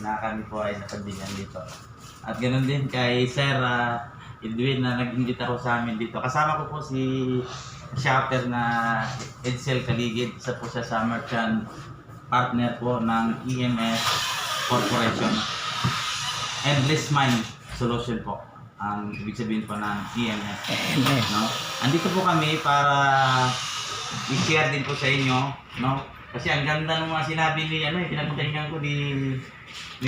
na kami po ay napagbigyan dito. At ganoon din kay Sir Edwin na nag-invita ko sa amin dito. Kasama ko po si shopper na Edsel Kaligid. Isa po siya sa merchant partner po ng EMS Corporation. Endless Mind Solution po ang ibig sabihin po ng EMS. No? Andito po kami para i-share din po sa inyo, no? Kasi ang ganda ng mga sinabi ni pinagpahingan ko ni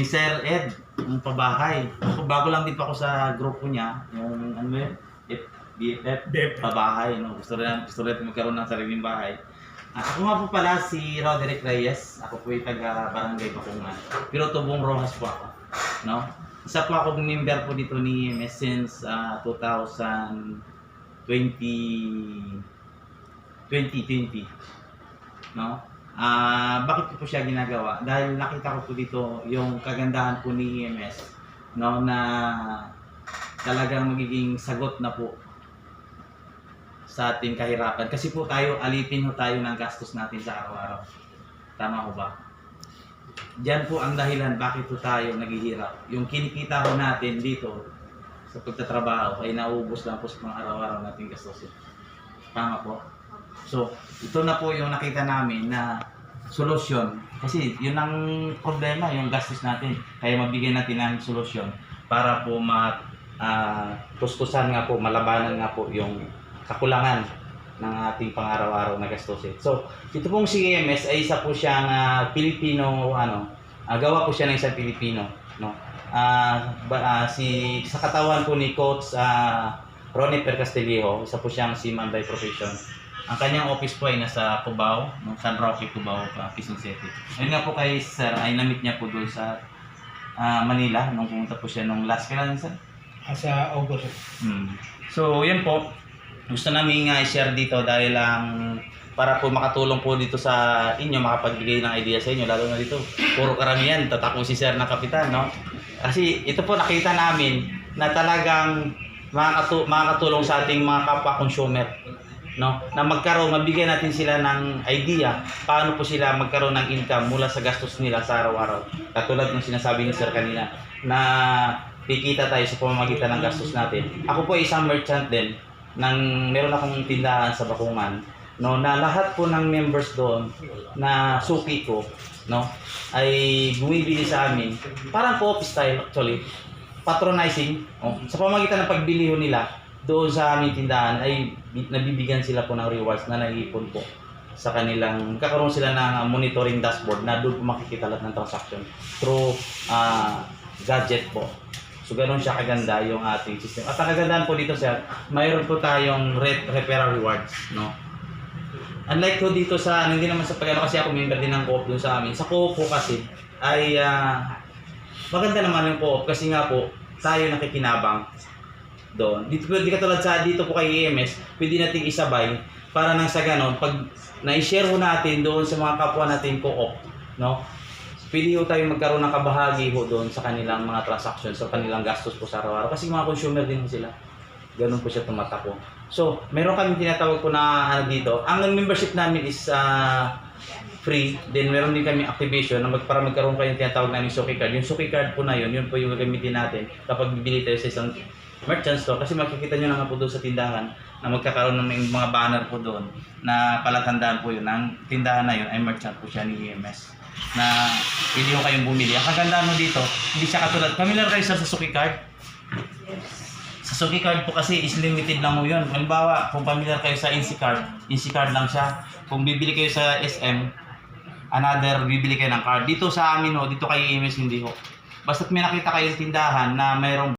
Sir Ed, yung pabahay. Ako bago lang din pa ako sa grupo niya, yung BFF pabahay, no? Gusto rin magkaroon ng sariling bahay. Ako nga po pala si Roderick Reyes. Ako po yung taga Barangay Bakungan. Pero Tubong Rojas po ako, no? Isa po ako member po dito ni EMS since 2020, no? Bakit ko po siya ginagawa? Dahil nakita ko po dito yung kagandahan po ni EMS, no, na talagang magiging sagot na po sa ating kahirapan. Kasi po alipin ho tayo ng gastos natin sa araw-araw. Tama ho ba? Diyan po ang dahilan bakit po tayo naghihirap. Yung kinikita ho natin dito sa pagtatrabaho ay naubos lang po sa mga araw-araw nating gastusin. Tama po? So, ito na po yung nakita namin na solusyon. Kasi yun ang problema, yung gastos natin. Kaya mabigyan natin ng solusyon para po tuskusan nga po, malabanan nga po yung kakulangan ng ating pang-araw-araw na gastusin. So, ito pong si EMS ay isa po siyang Pilipino, gawa po siya ng isang Pilipino, no? Sa katawan po ni Coach Ronnie Castillo, isa po siyang seaman by profession. Ang kanyang office po ay nasa Cubao, San Roque, Cubao, Quezon City. Ayun nga po kay Sir, ay na-meet niya po doon sa Manila nung pumunta po siya nung last kailan, Sir? Sa August. So, yan po. Gusto namin i-share dito dahil para po makatulong po dito sa inyo, makapagbigay ng idea sa inyo, lalo na dito, puro karamihan, tatako si Sir na kapitan, no? Kasi ito po nakita namin na talagang makakatulong sa ating mga kapwa-consumer, no? Na mabigyan natin sila ng idea paano po sila magkaroon ng income mula sa gastos nila sa araw-araw. Katulad ng sinasabi ni Sir kanina na kikita tayo sa pamamagitan ng gastos natin. Ako po ay isang merchant din meron akong tindahan sa Bakungan, no, na lahat po ng members doon na suki ko, no, ay bumibili sa amin. Parang co-op style actually, patronizing, sa pamamagitan ng pagbili nila doon sa aming tindahan ay nabibigyan sila po ng rewards na naiipon po sa kanilang, kakaroon sila ng monitoring dashboard na doon po makikita lahat ng transaction through gadget po. So ganoon siya kaganda yung ating system. At ang kagandahan po dito, Sir, mayroon po tayong referral rewards, no? Unlike po dito sa hindi naman sa kasi ako member din ng co-op doon sa amin. Sa co-op po kasi ay maganda naman yung co-op kasi nga po tayo nakikinabang doon. Dito katulad sa dito po kay EMS, pwede nating isabay para nang sa ganon pag na-share ho natin doon sa mga kapwa natin co-op, no? Pwede ho tayo magkaroon ng kabahagi ho doon sa kanilang mga transactions, sa kanilang gastos po sa araw-araw. Kasi mga consumer din sila. Ganun po siya tumatakbo. So, meron kami tinatawag po na dito. Ang membership namin is free. Then meron din kami activation na para magkaroon kayo ng tinatawag namin Suki Card. Yung Suki Card po na yun po yung gagamitin natin kapag bibili tayo sa isang merchant store. Kasi makikita nyo naman po doon sa tindahan na magkakaroon ng mga banner po doon na palatandaan po yun. Ang tindahan na yun ay merchant po siya ni EMS. Na pwede mo kayong bumili. Ang kagandaan mo dito, hindi siya katulad. Familiar kayo sa Suki Card? Sa Suki Card po kasi is limited lang mo yun. Halimbawa, kung familiar kayo sa INSI Card lang siya. Kung bibili kayo sa SM, bibili kayo ng card. Dito sa amin dito kay EMS hindi ho. Basta't may nakita kayong tindahan na mayroong